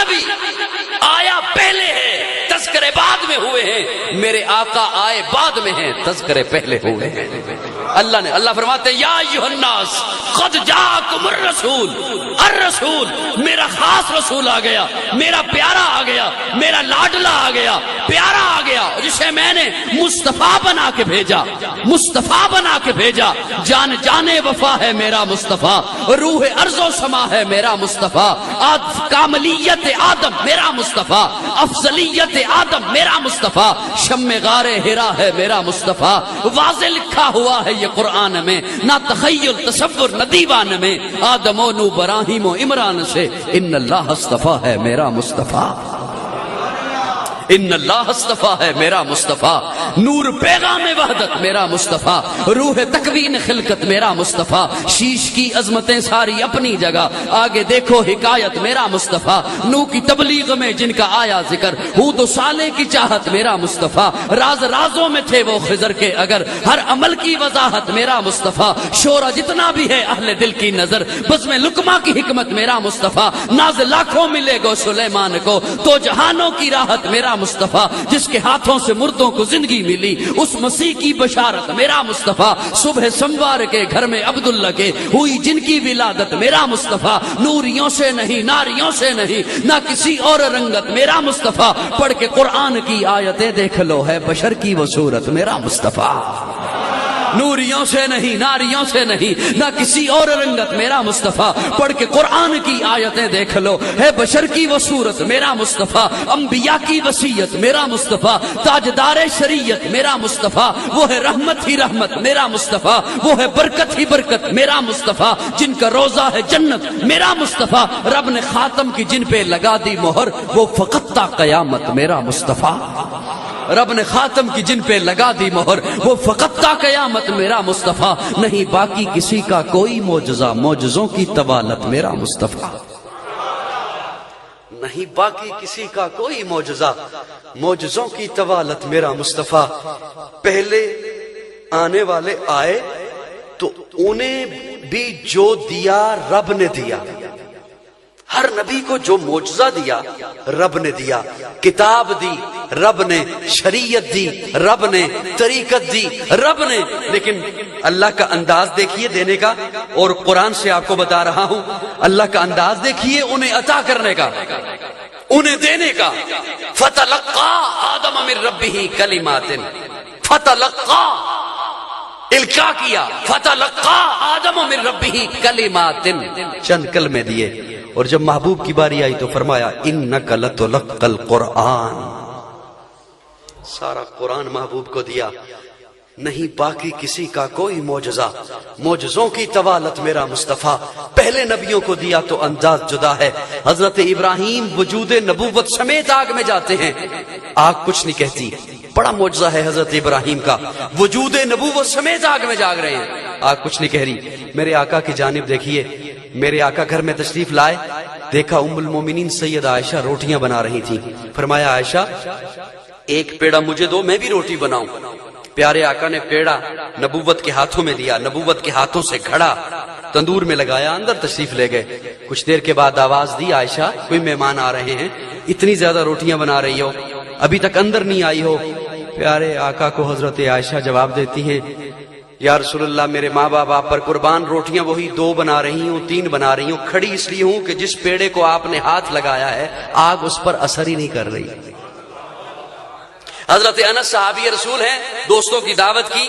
نبی آیا پہلے ہے، تذکرے بعد میں ہوئے ہیں، میرے آقا آئے بعد میں ہیں، تذکرے پہلے ہوئے ہیں۔ اللہ فرماتے ہیں یا ایھا الناس قد جاءکم الرسول، الرسول میرا خاص رسول آ گیا، میرا پیارا آ گیا، میرا لاڈلا آ گیا، پیارا آ گیا، جسے میں نے مصطفیٰ بنا کے بھیجا، مصطفیٰ بنا کے بھیجا۔ جان جانے وفا ہے میرا مصطفیٰ، روح ارض و سما ہے میرا مصطفیٰ، کاملیت آدم میرا مصطفیٰ، افضلیت آدم میرا مصطفیٰ، شم غار ہرا ہے میرا مصطفیٰ۔ واضح لکھا ہوا ہے یہ قرآن میں، نہ تخیل تصور نہ دیوان میں، آدم و نو ابراہیم و عمران سے ان اللہ اصطفیٰ ہے میرا مصطفیٰ، ان اللہ اصطفیٰ ہے میرا مصطفیٰ۔ نور پیغام وحدت میرا مصطفیٰ، روح تکوین خلقت میرا مصطفیٰ، شیش کی عظمتیں ساری اپنی جگہ، آگے دیکھو حکایت میرا مصطفیٰ۔ نو کی تبلیغ میں جن کا آیا ذکر، ہود و صالح کی چاہت میرا مصطفیٰ، راز رازوں میں تھے وہ خضر کے اگر، ہر عمل کی وضاحت میرا مصطفیٰ۔ شورا جتنا بھی ہے اہل دل کی نظر، بزم لقمہ کی حکمت میرا مصطفیٰ۔ ناز لاکھوں ملے گو سلیمان کو، تو جہانوں کی راحت میرا مصطفیٰ۔ جس کے ہاتھوں سے مردوں کو زندگی ملی، اس مسیح کی بشارت میرا مصطفیٰ۔ صبح سموار کے گھر میں عبداللہ کے ہوئی جن کی ولادت میرا مصطفیٰ۔ نوریوں سے نہیں، ناریوں سے نہیں، نہ کسی اور رنگت میرا مصطفیٰ۔ پڑھ کے قرآن کی آیتیں دیکھ لو، ہے بشر کی وہ صورت میرا مصطفیٰ۔ نوریوں سے نہیں، ناریوں سے نہیں، نہ کسی اور رنگت میرا مصطفیٰ۔ پڑھ کے قرآن کی آیتیں دیکھ لو، ہے بشر کی وہ صورت میرا مصطفیٰ۔ انبیاء کی وصیت میرا مصطفیٰ، تاجدار شریعت میرا مصطفیٰ۔ وہ ہے رحمت ہی رحمت میرا مصطفیٰ، وہ ہے برکت ہی برکت میرا مصطفیٰ۔ جن کا روزہ ہے جنت میرا مصطفیٰ، رب نے خاتم کی جن پہ لگا دی مہر، وہ فقط تا قیامت میرا مصطفیٰ۔ رب نے خاتم کی جن پہ لگا دی مہر، وہ فقط تا قیامت میرا مصطفیٰ۔ نہیں باقی کسی کا کوئی معجزہ، معجزوں کی طوالت میرا مصطفیٰ۔ نہیں باقی کسی کا کوئی معجزہ، معجزوں کی طوالت میرا مصطفیٰ۔ پہلے آنے والے آئے تو انہیں بھی جو دیا رب نے دیا، ہر نبی کو جو معجزہ دیا رب نے دیا، کتاب دی رب نے، شریعت دی رب نے، طریقت دی رب نے۔ لیکن اللہ کا انداز دیکھیے دینے کا، اور قرآن سے آپ کو بتا رہا ہوں اللہ کا انداز دیکھیے انہیں عطا کرنے کا، انہیں دینے کا۔ فتلقى آدم من ربه کلمات، فتلقى القاء کیا، فتلقى آدم من ربه کلمات، چند کلمے دیے۔ اور جب محبوب کی باری آئی تو فرمایا انک لتلقى القرآن، سارا قرآن محبوب کو دیا۔ نہیں باقی کسی کا کوئی معجزہ، معجزوں کی طوالت میرا مصطفیٰ۔ پہلے نبیوں کو دیا تو انداز جدا ہے۔ حضرت ابراہیم وجود نبوت سمیت آگ میں جاتے ہیں، آگ کچھ نہیں کہتی، بڑا معجزہ ہے حضرت ابراہیم کا، وجود نبوت سمیت آگ میں جاگ رہے ہیں، آگ کچھ نہیں کہہ رہی۔ میرے آقا کی جانب دیکھیے، میرے آقا گھر میں تشریف لائے، دیکھا ام المومنین سید عائشہ روٹیاں بنا رہی تھی۔ فرمایا عائشہ ایک پیڑا مجھے دو، میں بھی روٹی بناؤں۔ پیارے آقا نے پیڑا نبوت کے ہاتھوں میں دیا، نبوت کے ہاتھوں سے گھڑا، تندور میں لگایا، اندر تشریف لے گئے۔ کچھ دیر کے بعد آواز دی عائشہ کوئی مہمان آ رہے ہیں، اتنی زیادہ روٹیاں بنا رہی ہو، ابھی تک اندر نہیں آئی ہو۔ پیارے آقا کو حضرت عائشہ جواب دیتی ہے یا رسول اللہ میرے ماں باپ آپ پر قربان، روٹیاں وہی 2 بنا رہی ہوں، 3 بنا رہی ہوں، کھڑی اس لیے ہوں کہ جس پیڑے کو آپ نے ہاتھ لگایا ہے آگ اس پر اثر ہی نہیں کر رہی۔ حضرت انس صحابی رسول ہیں، دوستوں کی دعوت کی،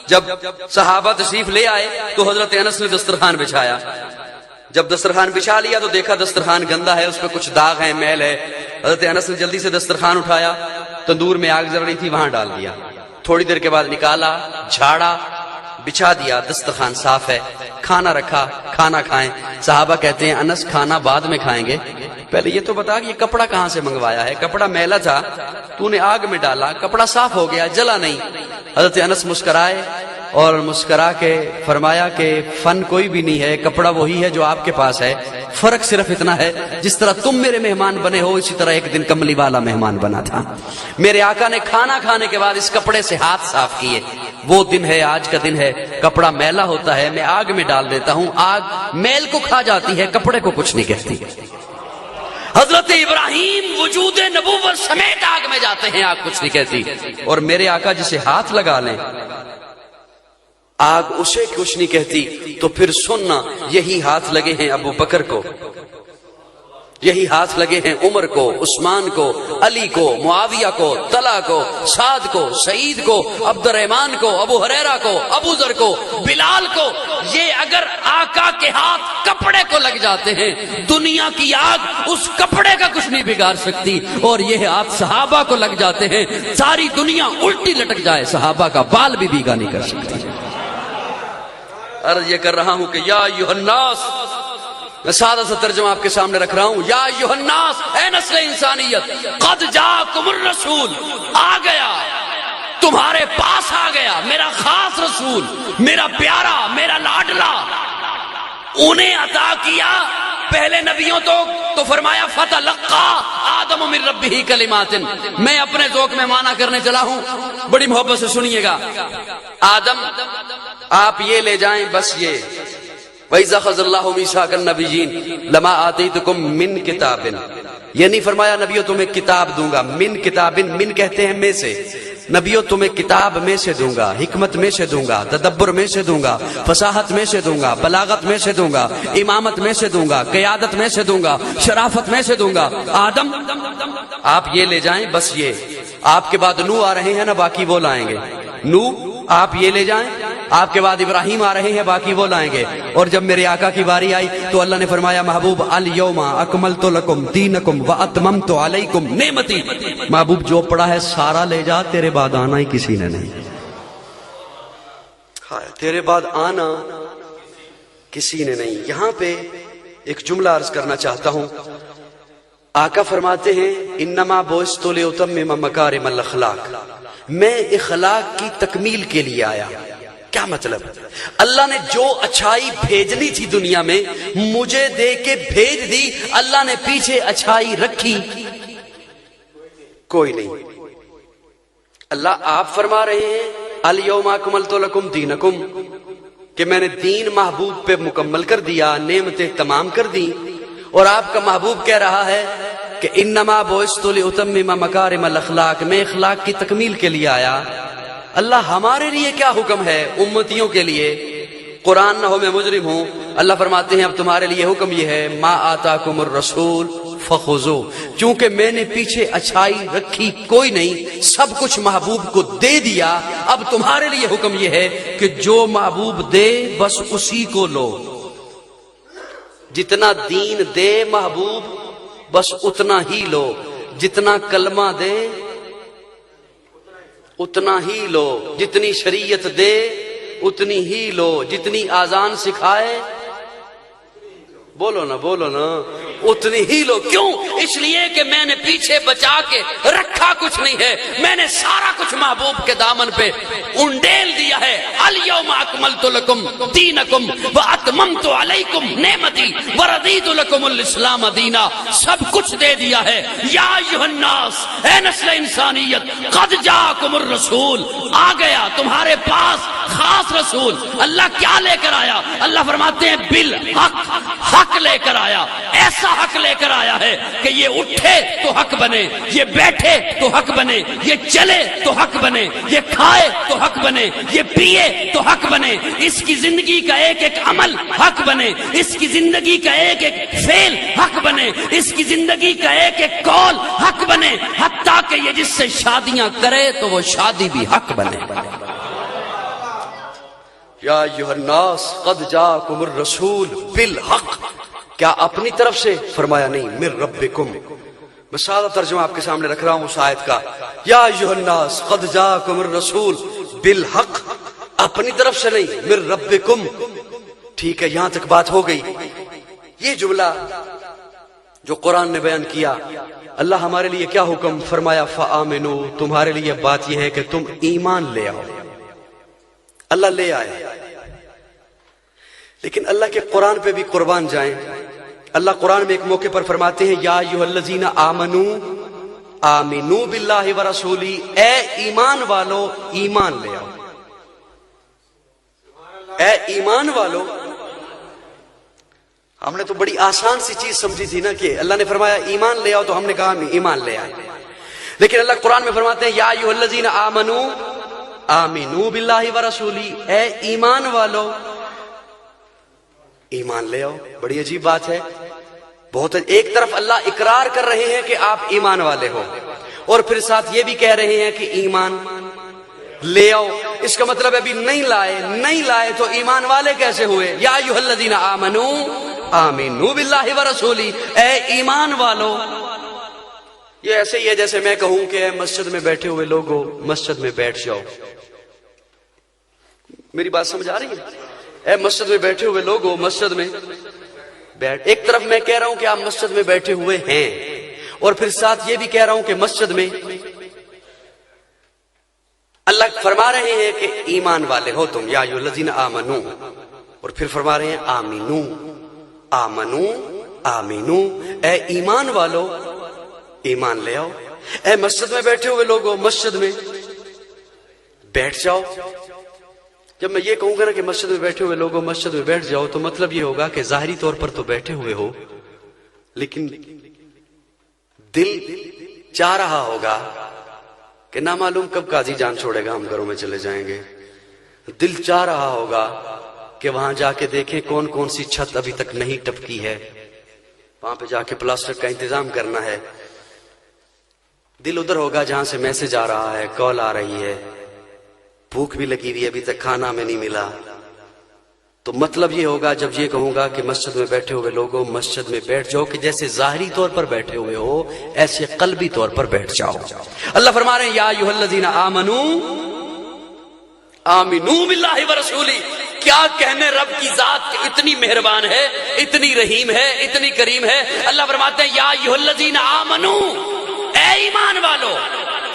جب صحابہ تشریف لے آئے تو حضرت انس نے دسترخوان بچھایا۔ جب دسترخوان بچھا لیا تو دیکھا دسترخوان گندا ہے، اس پہ کچھ داغ ہے، میل ہے۔ حضرت انس نے جلدی سے دسترخوان اٹھایا، تندور میں آگ جل رہی تھی وہاں ڈال دیا، تھوڑی دیر کے بعد نکالا، جھاڑا، بچھا دیا، دسترخوان صاف ہے، کھانا رکھا، کھانا کھائیں۔ صحابہ کہتے ہیں انس کھانا بعد میں کھائیں گے، پہلے یہ تو بتا کہ یہ کپڑا کہاں سے منگوایا ہے، کپڑا میلا تھا تو نے آگ میں ڈالا، کپڑا صاف ہو گیا، جلا نہیں۔ حضرت انس مسکرائے اور مسکرا کے فرمایا کہ فن کوئی بھی نہیں ہے، کپڑا وہی ہے جو آپ کے پاس ہے، فرق صرف اتنا ہے جس طرح تم میرے مہمان بنے ہو اسی طرح ایک دن کملی والا مہمان بنا تھا۔ میرے آقا نے کھانا کھانے کے بعد اس کپڑے سے ہاتھ صاف کیے، وہ دن ہے، آج کا دن ہے، کپڑا میلا ہوتا ہے، میں آگ میں ڈال دیتا ہوں، آگ میل کو کھا جاتی ہے، کپڑے کو کچھ نہیں کہتی۔ حضرت ابراہیم وجود نبوت سمیت آگ میں جاتے ہیں، آگ کچھ نہیں کہتی، اور میرے آقا جسے ہاتھ لگا لیں آگ اسے کچھ نہیں کہتی۔ تو پھر سننا، یہی ہاتھ لگے ہیں ابو بکر کو، یہی ہاتھ لگے ہیں عمر کو، عثمان کو، علی کو، معاویہ کو، طلحہ کو، سعد کو، سعید کو، عبد الرحمن کو، ابو ہریرہ کو، ابو ذر کو، بلال کو۔ یہ اگر آقا کے ہاتھ کپڑے کو لگ جاتے ہیں، دنیا کی آگ اس کپڑے کا کچھ نہیں بگاڑ سکتی، اور یہ ہاتھ صحابہ کو لگ جاتے ہیں، ساری دنیا الٹی لٹک جائے، صحابہ کا بال بھی بھیگا نہیں کر سکتی۔ عرض یہ کر رہا ہوں کہ یا ایھا الناس، میں سادہ سا ترجمہ آپ کے سامنے رکھ رہا ہوں، یا ایھا الناس، اے نسل انسانیت، قد جاءکم الرسول، آ گیا تمہارے پاس، آ گیا میرا خاص رسول، میرا پیارا، میرا لاڈلا۔ انہیں عطا کیا پہلے نبیوں تو فرمایا فتلقى آدم من ربہ کلمات۔ میں اپنے ذوق میں معنی کرنے چلا ہوں، بڑی محبت سے سنیے گا۔ آدم آپ یہ لے جائیں، بس یہ وَإِذَا أَخَذَ اللَّهُ مِيثَاقَ النَّبِيِّينَ لَمَا آتَيْتُكُم مِّن كِتَابٍ، یہ نہیں فرمایا نبیوں تمہیں کتاب دوں گا، من کتابن، من کہتے ہیں میں سے، نبیوں تمہیں کتاب میں سے دوں گا، حکمت میں سے دوں گا، تدبر میں سے دوں گا، فصاحت میں سے دوں گا، بلاغت میں سے دوں گا، امامت میں سے دوں گا، قیادت میں سے دوں گا، شرافت میں سے دوں گا۔ آدم آپ یہ لے جائیں، بس یہ، آپ کے بعد نوح آ رہے ہیں نا، باقی وہ لائیں گے، نوح آپ یہ لے جائیں، آپ کے بعد ابراہیم آ رہے ہیں، باقی وہ لائیں گے۔ اور جب میرے آقا کی باری آئی تو اللہ نے فرمایا محبوب الیوم اکملت لکم دینکم واتممت علیکم نعمتی، محبوب جو پڑا ہے سارا لے جا، تیرے بعد آنا ہی کسی نے نہیں، تیرے بعد آنا کسی نے نہیں۔ یہاں پہ ایک جملہ عرض کرنا چاہتا ہوں، آقا فرماتے ہیں انما بعثت لاتمم مکارم الاخلاق، میں اخلاق کی تکمیل کے لیے آیا۔ کیا مطلب؟ اللہ نے جو اچھائی بھیجنی تھی دنیا میں مجھے دے کے بھیج دی، اللہ نے پیچھے اچھائی رکھی کوئی نہیں۔ اللہ آپ فرما رہے ہیں الیوم اکملت لکم دینکم، کہ میں نے دین محبوب پہ مکمل کر دیا، نعمتیں تمام کر دی، اور آپ کا محبوب کہہ رہا ہے کہ انما بعثت لاتمم مکارم الاخلاق، میں اخلاق کی تکمیل کے لیے آیا۔ اللہ ہمارے لیے کیا حکم ہے؟ امتیوں کے لیے قرآن نہ ہو میں مجرم ہوں، اللہ فرماتے ہیں اب تمہارے لیے حکم یہ ہے ما آتاکم الرسول فخذوہ، چونکہ میں نے پیچھے اچھائی رکھی کوئی نہیں، سب کچھ محبوب کو دے دیا، اب تمہارے لیے حکم یہ ہے کہ جو محبوب دے بس اسی کو لو، جتنا دین دے محبوب بس اتنا ہی لو، جتنا کلمہ دے اتنا ہی لو، جتنی شریعت دے اتنی ہی لو، جتنی آذان سکھائے بولو نا اتنی ہی لو۔ کیوں؟ اس لیے کہ میں نے پیچھے بچا کے رکھا کچھ نہیں ہے، میں نے سارا کچھ محبوب کے دامن پہ انڈیل دیا ہے۔ الیوم اکملت لکم دینکم واتممت علیکم نعمتی ورضیت لکم الاسلام دینا، سب کچھ دے دیا ہے۔ یا ایھا الناس، اے نسل انسانیت، قد جاءکم الرسول، آ گیا تمہارے پاس خاص رسول۔ اللہ کیا لے کر آیا؟ اللہ فرماتے ہیں بالحق، حق لے کر آیا، ایسا حق لے کر آیا ہے کہ یہ اٹھے تو حق بنے، یہ بیٹھے تو حق بنے، یہ چلے تو حق بنے، یہ کھائے تو حق بنے، یہ پیے تو حق بنے، اس کی زندگی کا ایک ایک عمل حق بنے، اس کی زندگی کا ایک ایک فعل حق بنے، اس کی زندگی کا ایک ایک قول حق بنے، حتیٰ کہ یہ جس سے شادیاں کرے تو وہ شادی بھی حق بنے۔ یا ایھا الناس قد جاءکم الرسول بالحق، کیا اپنی طرف سے؟ فرمایا نہیں، من ربکم۔ میں سادہ ترجمہ آپ کے سامنے رکھ رہا ہوں اس آیت کا، یا ایھا الناس قد جاءکم الرسول بالحق، اپنی طرف سے نہیں، من ربکم۔ ٹھیک ہے، یہاں تک بات ہو گئی۔ یہ جملہ جو قرآن نے بیان کیا، اللہ ہمارے لیے کیا حکم فرمایا؟ فآمنوا، تمہارے لیے بات یہ ہے کہ تم ایمان لے آؤ۔ اللہ لے آئے، لیکن اللہ کے قرآن پہ بھی قربان جائیں۔ اللہ قرآن میں ایک موقع پر فرماتے ہیں یا ایھا الذین آمنوا آمنوا باللہ ورسولہ، اے ایمان والو ایمان لے آؤ، اے ایمان والو۔ ہم نے تو بڑی آسان سی چیز سمجھی تھی نا کہ اللہ نے فرمایا ایمان لے آؤ، تو ہم نے کہا ہم ایمان لے آئے. لیکن اللہ قرآن میں فرماتے ہیں یا ایھا الذین آمنو آمنو باللہ ورسولہ، اے ایمان والو ایمان لے آؤ. بڑی عجیب بات ہے. بہت ایک طرف اللہ اقرار کر رہے ہیں کہ آپ ایمان والے ہو، اور پھر ساتھ یہ بھی کہہ رہے ہیں کہ ایمان لے آؤ. اس کا مطلب ابھی نہیں لائے تو ایمان والے کیسے ہوئے؟ یا ایھا الذین آمنو آمنو باللہ ورسولہ، اے ایمان والو. یہ ایسے ہی ہے جیسے میں کہوں کہ اے مسجد میں بیٹھے ہوئے لوگوں مسجد میں بیٹھ جاؤ. میری بات سمجھ آ رہی ہے؟ اے مسجد میں بیٹھے ہوئے لوگوں مسجد میں بیٹھ. ایک طرف میں کہہ رہا ہوں کہ آپ مسجد میں بیٹھے ہوئے ہیں، اور پھر ساتھ یہ بھی کہہ رہا ہوں کہ مسجد میں اللہ فرما رہے ہیں کہ ایمان والے ہو تم، یا ایھا الذین آمنو، اور پھر فرما رہے ہیں آمنو آمنو آمنو، اے ایمان والو ایمان لے آؤ. اے مسجد میں بیٹھے ہوئے لوگوں مسجد میں بیٹھ جاؤ. جب میں یہ کہوں گا نا کہ مسجد میں بیٹھے ہوئے لوگوں مسجد میں بیٹھ جاؤ، تو مطلب یہ ہوگا کہ ظاہری طور پر تو بیٹھے ہوئے ہو، لیکن دل چاہ رہا ہوگا کہ نہ معلوم کب قاضی جان چھوڑے گا، ہم گھروں میں چلے جائیں گے. دل چاہ رہا ہوگا کہ وہاں جا کے دیکھیں کون کون سی چھت ابھی تک نہیں ٹپکی ہے، وہاں پہ جا کے پلاسٹر کا انتظام کرنا ہے. دل ادھر ہوگا جہاں سے میسج آ رہا ہے، کال آ رہی ہے، بھوک بھی لگی ہوئی ہے، ابھی تک کھانا میں نہیں ملا. تو مطلب یہ ہوگا جب یہ کہوں گا کہ مسجد میں بیٹھے ہوئے لوگوں مسجد میں بیٹھ جاؤ، کہ جیسے ظاہری طور پر بیٹھے ہوئے ہو ایسے قلبی طور پر بیٹھ جاؤ. اللہ فرما رہے ہیں یا ایھا الذین آمنو آمنو باللہ ورسولہ. کیا کہنے رب کی ذات کہ اتنی مہربان ہے، اتنی رحیم ہے، اتنی کریم ہے. اللہ فرماتے ہیں یا ایھا الذین آمنو، اے ایمان والو،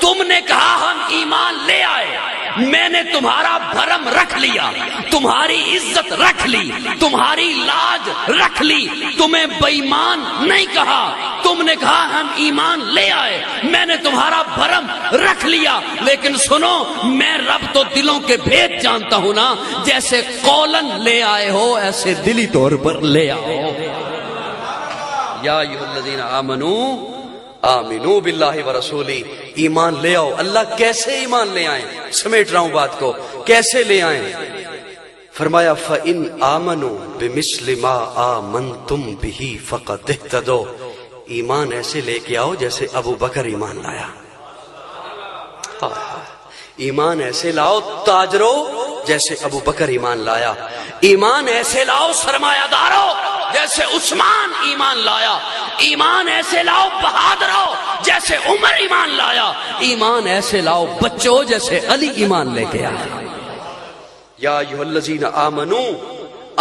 تم نے کہا ہم ایمان لے آئے، میں نے تمہارا بھرم رکھ لیا، تمہاری عزت رکھ لی، تمہاری لاج رکھ لی، تمہیں بے ایمان نہیں کہا. تم نے کہا ہم ایمان لے آئے، میں نے تمہارا بھرم رکھ لیا. لیکن سنو، میں رب تو دلوں کے بھید جانتا ہوں نا. جیسے قولن لے آئے ہو ایسے دلی طور پر لے آؤ. یا ایھا الذین آمنو آمنو باللہ ورسولہ، ایمان لے آؤ. اللہ کیسے ایمان لے آئیں؟ سمیٹ رہا ہوں بات کو، کیسے لے آئیں؟ فرمایا فَإِنْ آمَنُوا بِمِثْلِ مَا آمَنْتُمْ بِهِ فَقَدِ اهْتَدَوْا. ایمان ایسے لے کے آؤ جیسے ابو بکر ایمان لایا. ایمان ایسے لاؤ تاجرو جیسے ابو بکر ایمان لایا. ایمان ایسے لاؤ سرمایہ دارو جیسے عثمان ایمان لایا. ایمان ایسے لاؤ بہادرو جیسے عمر ایمان لایا. ایمان ایسے لاؤ بچوں جیسے علی ایمان لے کے آیا. یا ایھا الذین آمنو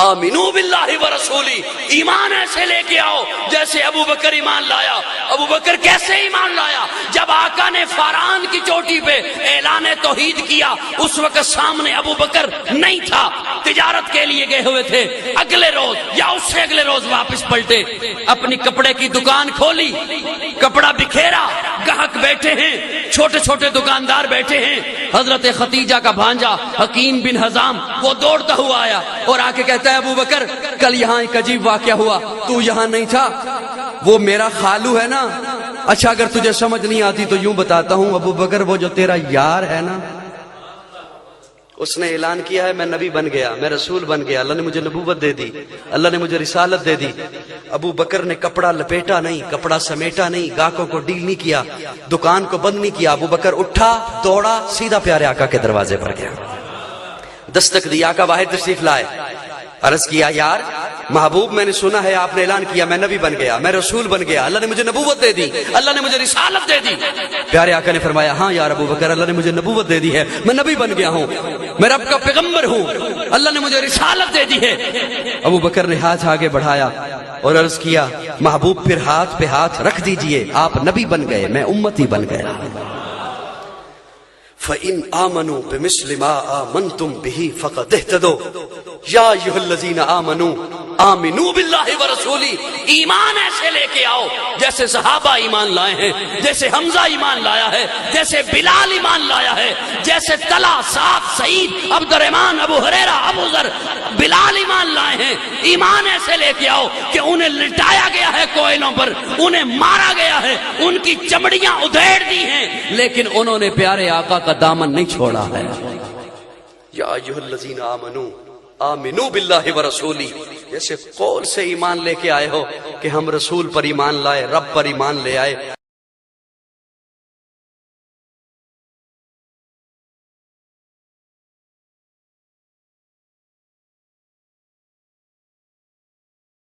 آمنو باللہ ورسولہ، ایمان ایسے لے کے آؤ جیسے ابو بکر ایمان لایا. ابو بکر کیسے ایمان لایا؟ جب آقا نے فاران کی چوٹی پہ اعلان توحید کیا، اس وقت سامنے ابو بکر نہیں تھا، تجارت کے لیے گئے ہوئے تھے. اگلے روز یا اس سے اگلے روز واپس پلٹے، اپنی کپڑے کی دکان کھولی، کپڑا بکھیرا، گاہک بیٹھے ہیں، چھوٹے چھوٹے دکاندار بیٹھے ہیں. حضرت خدیجہ کا بھانجا حکیم بن حزام وہ دوڑتا ہوا آیا اور آ کے کہتا ہے ابو بکر کل یہاں ایک عجیب واقعہ ہوا، تو یہاں نہیں تھا. وہ میرا خالو ہے نا. اچھا اگر تجھے سمجھ نہیں آتی تو یوں بتاتا ہوں، ابو بکر وہ جو تیرا یار ہے نا، اس نے اعلان کیا ہے میں نبی بن گیا، میں رسول بن گیا، اللہ نے مجھے نبوت دے دی، اللہ نے مجھے رسالت دے دی. ابو بکر نے کپڑا لپیٹا نہیں، کپڑا سمیٹا نہیں، گاہکوں کو ڈیل نہیں کیا، دکان کو بند نہیں کیا. ابو بکر اٹھا، دوڑا، سیدھا پیارے آقا کے دروازے پر گیا. دستک دی، آقا باہر تشریف لائے. عرض کیا یار محبوب، میں نے سنا ہے آپ نے اعلان کیا میں نبی بن گیا، میں رسول بن گیا، اللہ نے مجھے نبوت دے دی، اللہ نے مجھے رسالت دے دی. پیارے آقا نے فرمایا ہاں یار ابو بکر، اللہ نے مجھے نبوت دے دی ہے، میں نبی بن گیا ہوں، میں رب کا پیغمبر ہوں، اللہ نے مجھے رسالت دے دی ہے. ابو بکر نے ہاتھ آگے بڑھایا اور عرض کیا محبوب پھر ہاتھ پہ ہاتھ رکھ دیجئے، آپ نبی بن گئے، میں امتی بن گیا. فَإِنْ آمَنُوا بِمِثْلِ مَا آمَنْتُمْ بِهِ فَقَدِ اهْتَدَوْا. یا ایھا الذین آمنوا آمنو باللہ و رسولی، ایمان ایسے لے کے آؤ جیسے صحابہ ایمان لائے ہیں، جیسے حمزہ ایمان لایا ہے، جیسے بلال ایمان لایا ہے، جیسے طلحہ، سعد، سعید، عبد الرحمن، ابو ہریرہ، ابو ذر، بلال ایمان لائے ہیں۔ ایمان ایسے لے کے آؤ کہ انہیں لٹایا گیا ہے کوئلوں پر، انہیں مارا گیا ہے، ان کی چمڑیاں ادھیڑ دی ہیں، لیکن انہوں نے پیارے آقا کا دامن نہیں چھوڑا ہے۔ یا ایھا الذین آمنو آمنو باللہ و رسولی، جیسے قول سے ایمان لے کے آئے ہو کہ ہم رسول پر ایمان لائے، رب پر ایمان لے آئے۔